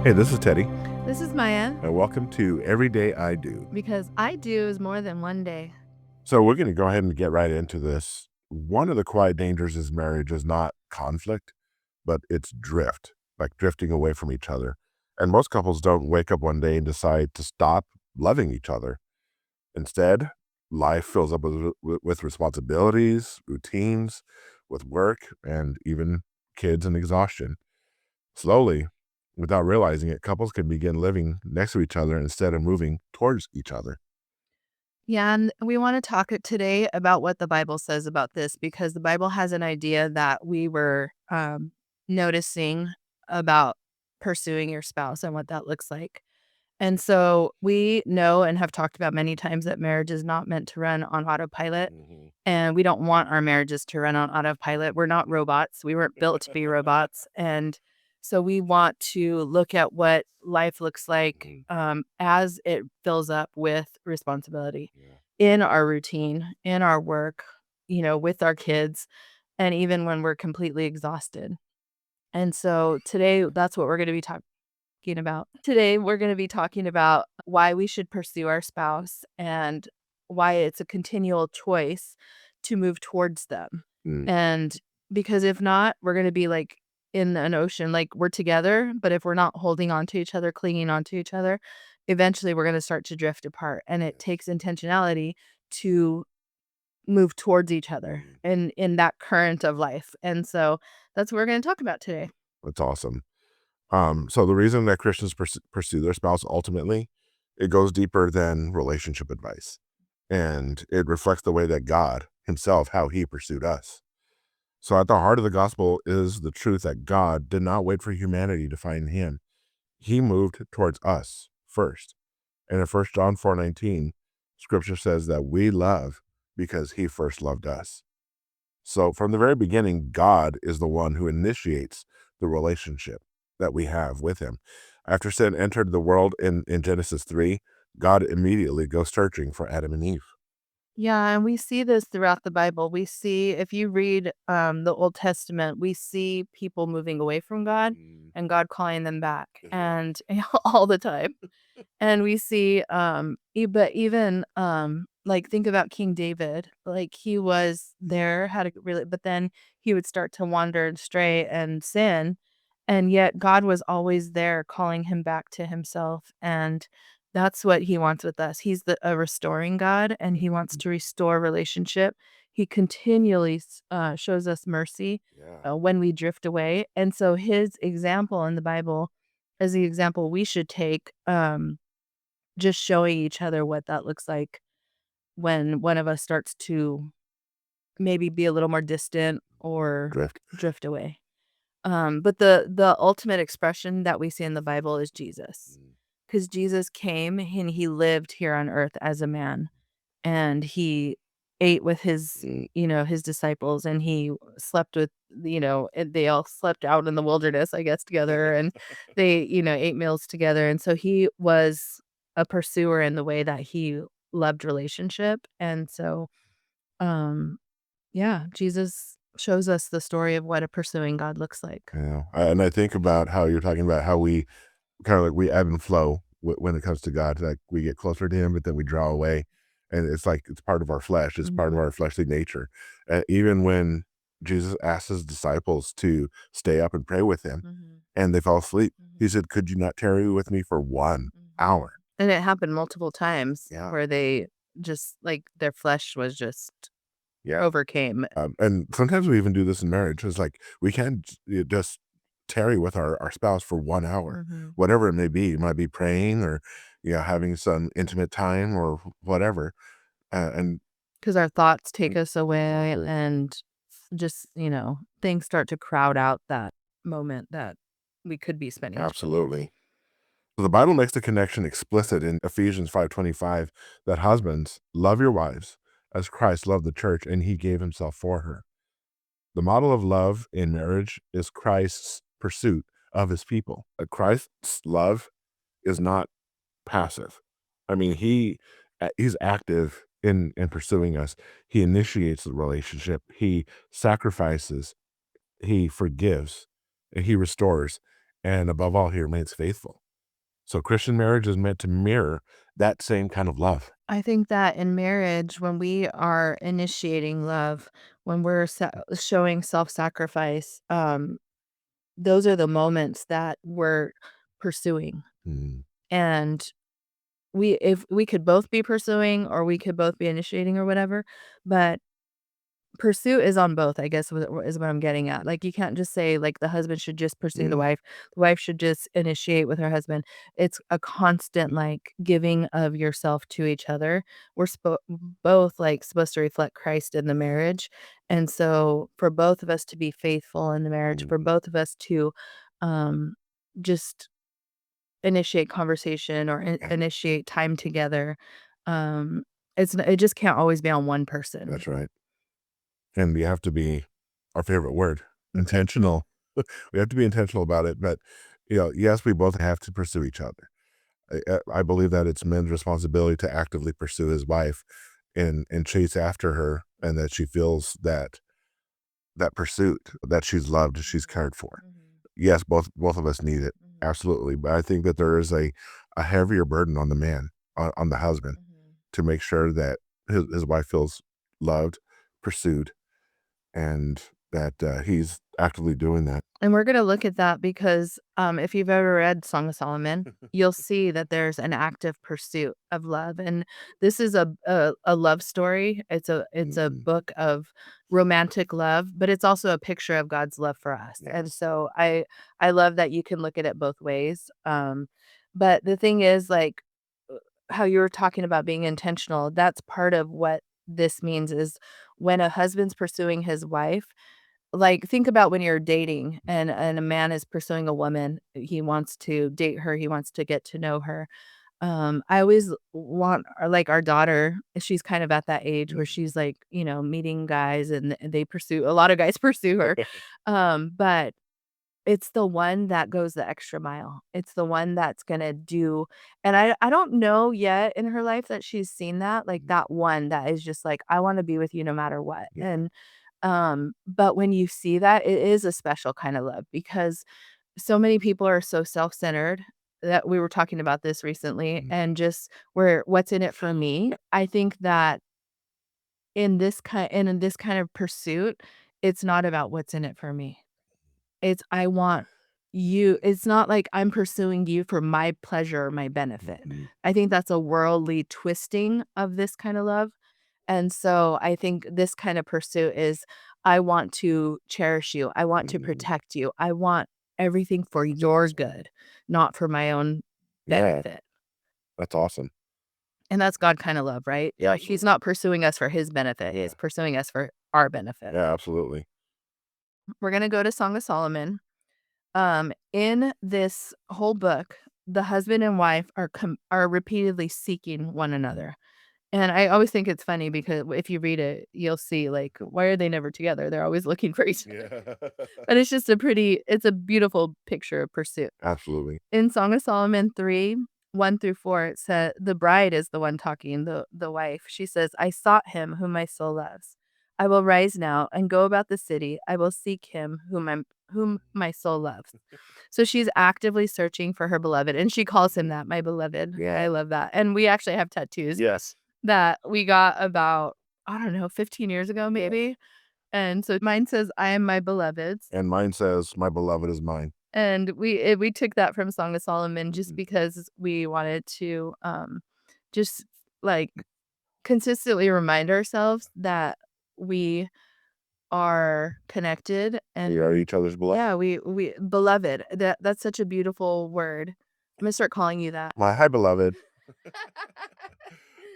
Hey, this is Teddy, This is Maya, and welcome to Every Day I Do. because I do is more than one day. So, we're going to go ahead and get right into this. One of the quiet dangers is marriage is not conflict, but it's drift, like drifting away from each other. And most couples don't wake up one day and decide to stop loving each other. Instead, life fills up with responsibilities, routines, with work, and even kids and exhaustion. Slowly, without realizing it, couples can begin living next to each other instead of moving towards each other. Yeah, and we want to talk today about what the Bible says about this because the Bible has an idea that we were noticing about pursuing your spouse and what that looks like. And so we know and have talked about many times that marriage is not meant to run on autopilot. Mhm. And we don't want our marriages to run on autopilot. We're not robots. We weren't built to be robots. And so we want to look at what life looks like Mhm. as it fills up with responsibility Yeah. in our routine, in our work, with our kids, and even when we're completely exhausted. And so today, that's what we're going to be talking about. Today, we're going to be talking about why we should pursue our spouse and why it's a continual choice to move towards them. Mm. And because if not, we're going to be like in an ocean, like we're together, but if we're not holding on to each other, clinging on to each other, eventually we're going to start to drift apart. And it Yes. takes intentionality to move towards each other Mhm. in that current of life. And so that's what we're going to talk about today. That's awesome. So the reason that Christians pursue their spouse ultimately, it goes deeper than relationship advice, and it reflects the way that God Himself, how He pursued us. So at the heart of the gospel is the truth that God did not wait for humanity to find Him; He moved towards us first. And in 1 John 4:19, Scripture says that we love because He first loved us. So from the very beginning, God is the one who initiates the relationship that we have with Him. After sin entered the world in Genesis 3, God immediately goes searching for Adam and Eve. Yeah, and we see this throughout the Bible. We see if you read the Old Testament, we see people moving away from God Mm. and God calling them back Yeah. and all the time. And we see but even like think about King David. Like he was there, had a really but then he would start to wander and stray and sin. And yet God was always there calling him back to himself. And that's what he wants with us. He's a restoring God and he wants Mhm. to restore relationship. He continually shows us mercy Yeah. when we drift away. And so his example in the Bible is the example we should take, just showing each other what that looks like when one of us starts to maybe be a little more distant or Drift. drift away. But the ultimate expression that we see in the Bible is Jesus, Mm. because Jesus came and he lived here on earth as a man, and he ate with his Mm. his disciples, and he slept with and they all slept out in the wilderness, I guess, together, and they ate meals together, and so he was a pursuer in the way that he loved relationship, and so um yeah, Jesus shows us the story of what a pursuing God looks like. Yeah. And I think about how you're talking about how we kind of like we ebb and flow when it comes to God. Like we get closer to Him, but then we draw away, and it's like it's part of our flesh. It's part of Mhm, our fleshly nature. Even when Jesus asked His disciples to stay up and pray with Him, mhm, and they fell asleep, He mhm, said, "Could you not tarry with me for 1 hour?" mhm. And it happened multiple times Yeah, where they just like their flesh was just yeah. overcame. And sometimes we even do this in marriage. It's like we can't just tarry with our spouse for 1 hour, Mhm. whatever it may be. It might be praying or having some intimate time or whatever. And 'Cause our thoughts take us away exactly, and just, things start to crowd out that moment that we could be spending together. absolutely. So the Bible makes the connection explicit in Ephesians 5:25 that husbands love your wives as Christ loved the church and He gave Himself for her. The model of love in marriage is Christ's pursuit of His people. Christ's love is not passive. I mean, he's active in pursuing us. He initiates the relationship. He sacrifices. He forgives, and He restores. And above all, he remains faithful. So Christian marriage is meant to mirror that same kind of love. I think that in marriage, when we are initiating love, when we're showing self-sacrifice, those are the moments that we're pursuing. Mm, And if we could both be pursuing or we could both be initiating or whatever, but pursuit is on both, I guess, is what I'm getting at. Like, you can't just say, like, the husband should just pursue mm, the wife should just initiate with her husband. It's a constant, like, giving of yourself to each other. We're both, like, supposed to reflect Christ in the marriage, and so for both of us to be faithful in the marriage, for mm. both of us to, um, just initiate conversation or Yeah, initiate time together, um, it just can't always be on one person. that's right. And we have to be our favorite word, Mhm. intentional. We have to be intentional about it. But, yes, we both have to pursue each other. I believe that it's men's responsibility to actively pursue his wife and chase after her, and that she feels that pursuit, that she's loved, she's Mhm. cared for. Mhm. Yes, both of us need it, Mhm. absolutely. But I think that there is a heavier burden on the man, on the husband, Mhm. to make sure that his wife feels loved, pursued, and that he's actively doing that. And we're gonna look at that because, if you've ever read Song of Solomon, you'll see that there's an active pursuit of love, and this is a love story. It's a Mhm. book of romantic love, but it's also a picture of God's love for us, and Yes. so I love that you can look at it both ways, but the thing is, like, how you were talking about being intentional, that's part of what this means is when a husband's pursuing his wife, like, think about when you're dating and a man is pursuing a woman, he wants to date her, he wants to get to know her. I always want like, our daughter, she's kind of at that age where Mhm. she's, like, meeting guys and they pursue a lot of guys pursue her. But it's the one that goes the extra mile. It's the one that's gonna do and I don't know yet in her life that she's seen that, like, that one that is just like, "I wanna be with you no matter what." Yeah. But when you see that, it is a special kind of love because so many people are so self-centered that we were talking about this recently Mhm. and just where what's in it for me. I think that in this kind of pursuit, it's not about what's in it for me. It's I want you it's not like I'm pursuing you for my pleasure or my benefit. Mhm. I think that's a worldly twisting of this kind of love. And so I think this kind of pursuit is I want to cherish you. I want to Mhm. protect you. I want everything for That's your awesome. good, not for my own Yeah, benefit. that's awesome. And that's God kind of love, right? Yeah, He's absolutely. not pursuing us for his benefit. He's Yeah. pursuing us for our benefit. Yeah, absolutely. We're going to go to Song of Solomon. In this whole book, the husband and wife are repeatedly seeking one Mhm. another. And I always think it's funny because if you read it, you'll see, like, why are they never together? They're always looking for each other. Yeah. But it's a beautiful picture of pursuit. Absolutely. In Song of Solomon 3, 1 through 4, it said the bride is the one talking, the wife. She says, I sought him whom my soul loves. I will rise now and go about the city. I will seek him whom my soul loves. So she's actively searching for her beloved, and she calls him Mhm. that, my beloved. Yeah. I love that. And we actually have tattoos Yes. that we got about, I don't know, 15 years ago, Yes. maybe. And so mine says, I am my beloved's. And mine says, "My beloved is mine." And we took that from Song of Solomon just Mhm. because we wanted to just like consistently remind ourselves that we are connected and We are each other's beloved. yeah, we beloved. That's such a beautiful word. I'm gonna start calling you that. My hi, beloved.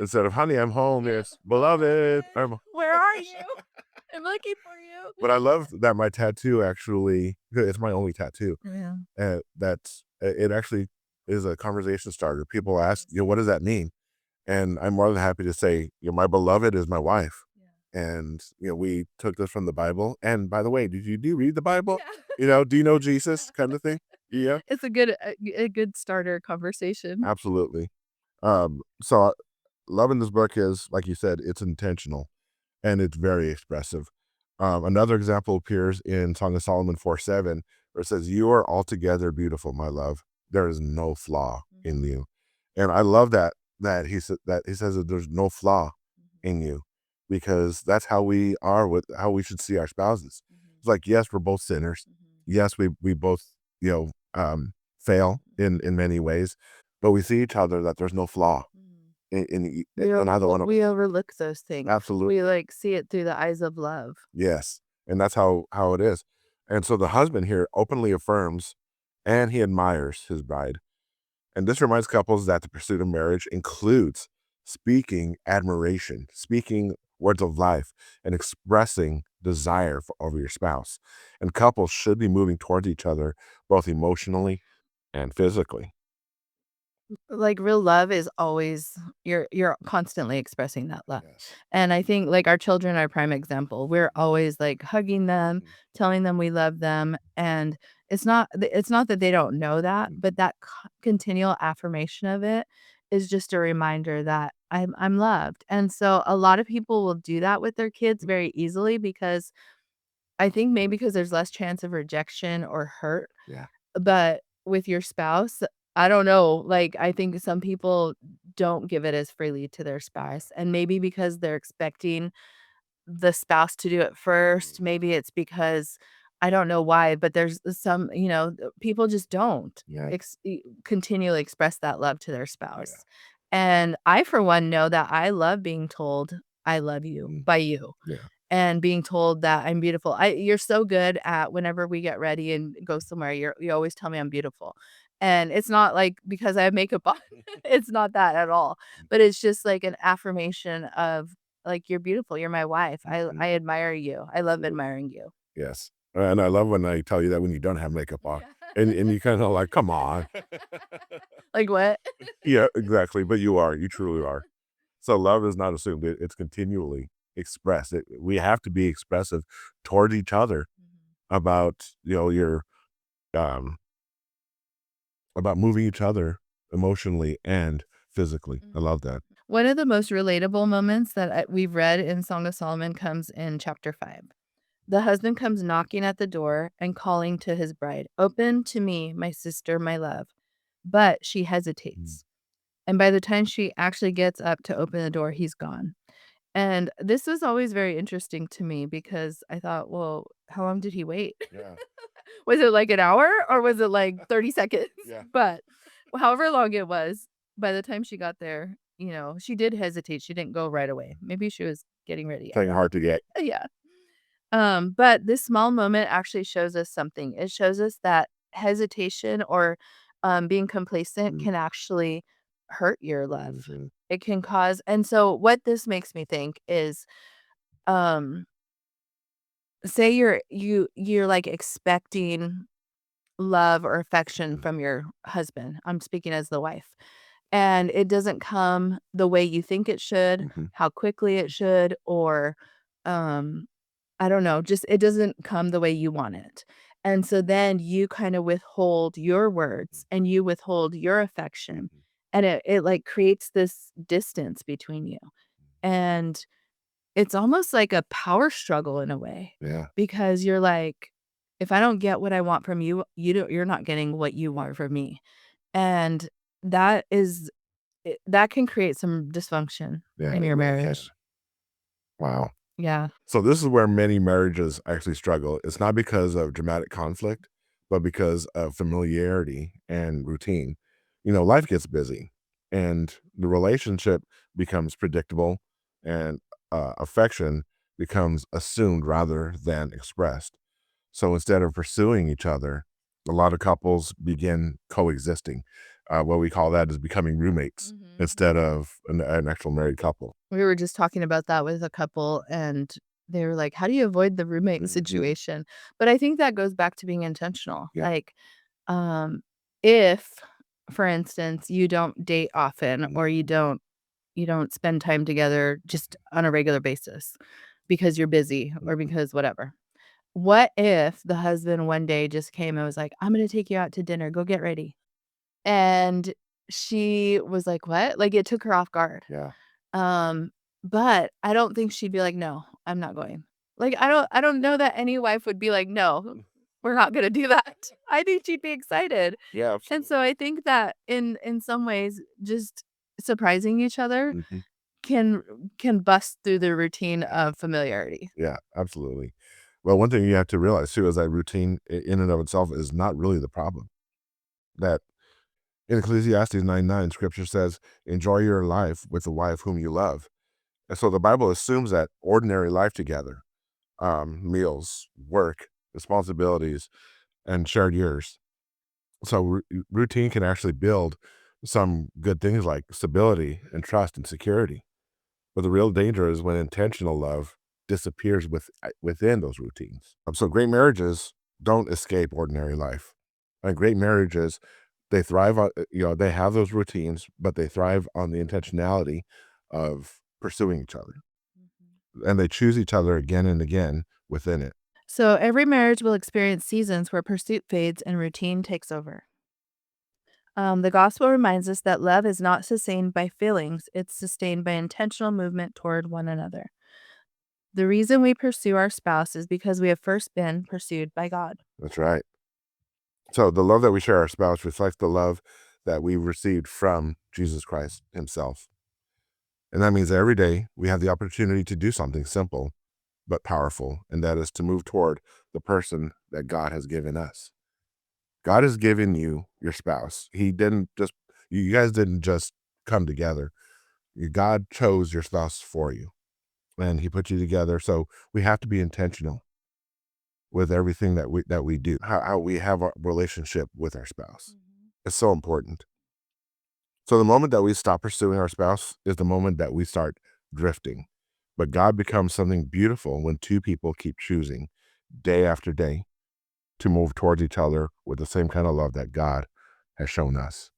Instead of honey, I'm home, Yeah, it's beloved. beloved, where are you? I'm looking for you. But I love that my tattoo actually, it's my only tattoo. Yeah. It actually is a conversation starter. People ask, Yes. what does that mean? And I'm more than happy to say, my beloved is my wife. Yeah. And, we took this from the Bible. And by the way, do you read the Bible? Yeah. Do you know Jesus kind of thing? Yeah, It's a good starter conversation. absolutely. So loving this book is, like you said, it's intentional and it's very expressive. Another example appears in Song of Solomon 4:7, where it says, "You are altogether beautiful, my love. There is no flaw in Mhm. you." And I love that he says that there's no flaw Mhm. in you, because that's how we are with how we should see our spouses. Mhm. It's like, yes, we're both sinners. Mhm. Yes, we both, you know, fail in many ways, but we see each other that there's no flaw Mhm. in either one of We us. overlook those things. We, Absolutely. like, see it through the eyes of love. Yes, and that's how it is. And so the husband here openly affirms and he admires his bride. And this reminds couples that the pursuit of marriage includes speaking admiration, speaking words of life, and expressing desire over your spouse. And couples should be moving towards each other both emotionally and physically. Like, real love is always you're constantly expressing that love. Yes. And I think, like, our children are a prime example. We're always, like, hugging them, Mhm. telling them we love them, and it's not that they don't know that, Mhm. but that continual affirmation of it is just a reminder that I'm loved. And so a lot of people will do that with their kids very easily because I think maybe because there's less chance of rejection or hurt. Yeah. But with your spouse, I don't know, like, I think some people don't give it as freely to their spouse, and maybe because they're expecting the spouse to do it first, Mhm. maybe it's because I don't know why, but there's some, people just don't Yeah. continually express that love to their Yeah. spouse. And I, for one, know that I love being told, "I love you" Mhm. by you Yeah. and being told that I'm beautiful. You're so good at whenever we get ready and go somewhere, you always tell me I'm beautiful. And it's not like because I have makeup on. It's not that at all. But it's just like an affirmation of like you're beautiful, you're my wife. Mhm. I admire you. I love Absolutely. admiring you. Yes. And I love when I tell you that when you don't have makeup on. Yeah. And you kinda like, "Come on." Like what? Yeah, exactly, but you are, you truly are. So love is not assumed, it's continually expressed. We have to be expressive toward each other Mhm. about, your, um about moving each other emotionally and physically. I Mhm. love that. One of the most relatable moments that we've read in Song of Solomon comes in chapter 5. The husband comes knocking at the door and calling to his bride, "Open to me, my sister, my love." But she Mm. hesitates. And by the time she actually gets up to open the door, he's gone. And this was always very interesting to me because I thought, well, how long did he wait? Yeah. Was it like an hour or was it like 30 seconds? Yeah. But however long it was, by the time she got there, she did hesitate. She didn't go right away. Maybe she was getting ready. I Kinda don't hard to get. know. Yeah. But this small moment actually shows us something. It shows us that hesitation or being complacent Mm. can actually hurt your love. Mhm. It can cause, and so what this makes me think is, um, say you're like expecting love or affection Mhm. from your husband. I'm speaking as the wife. And it doesn't come the way you think it should, Mhm. how quickly it should, or um I don't know, just it doesn't come the way you want it. And so then you kind of withhold your words and you withhold your affection, Mhm. and it like creates this distance between you. And it's almost like a power struggle in a way Yeah. because you're like, if I don't get what I want from you, you're not getting what you want from me. And that is that can create some dysfunction Yeah, in it your really can. marriage. Wow. Yeah. So this is where many marriages actually struggle. It's not because of dramatic conflict, but because of familiarity and routine. Life gets busy and the relationship becomes predictable and affection becomes assumed rather than expressed. So instead of pursuing each other, a lot of couples begin coexisting. What we call that is becoming roommates Mhm. instead of an actual married couple. We were just talking about that with a couple, and they were like, "How do you avoid the roommate Mhm. situation?" But I think that goes back to being intentional. Yeah. Like, if, for instance, you don't date often or Mhm. you don't spend time together just on a regular basis because you're busy or Mhm. because whatever. What if the husband one day just came and was like, "I'm gonna take you out to dinner. Go get ready." And she was like, "What?" Like, it took her off guard. Yeah. Um, but I don't think she'd be like, "No, I'm not going." Like, I don't know that any wife would be like, "No." we're not gonna do that. I think she'd be excited. Yeah, And absolutely. so I think that in some ways, just surprising each other Mhm. can can bust through the routine of familiarity. Yeah, absolutely. Well, one thing you have to realize too is that routine in and of itself is not really the problem. That in Ecclesiastes 9:9, scripture says, enjoy your life with the wife whom you love. And so the Bible assumes that ordinary life together, meals, work, responsibilities, and shared years. So routine can actually build some good things like stability and trust and security. But the real danger is when intentional love disappears within those routines. So great marriages don't escape ordinary life. And great marriages, they thrive on, they have those routines, but they thrive on the intentionality of pursuing each other. And they choose each other again and again within it. So every marriage will experience seasons where pursuit fades and routine takes over. The gospel reminds us that love is not sustained by feelings, it's sustained by intentional movement toward one another. The reason we pursue our spouse is because we have first been pursued by God. That's right. So the love that we share our spouse reflects the love that we received from Jesus Christ himself. And that means that every day we have the opportunity to do something simple but powerful, and that is to move toward the person that God has given us. God has given you your spouse. He didn't just, you guys didn't just come together. God chose your spouse for you and he put you together. So we have to be intentional with everything that we do, how we have our relationship with our spouse. It's so important. So the moment that we stop pursuing our spouse is the moment that we start drifting. But God becomes something beautiful when two people keep choosing day after day to move towards each other with the same kind of love that God has shown us.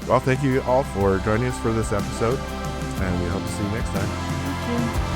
Well, thank you all for joining us for this episode, and we hope to see you next time. Thank you.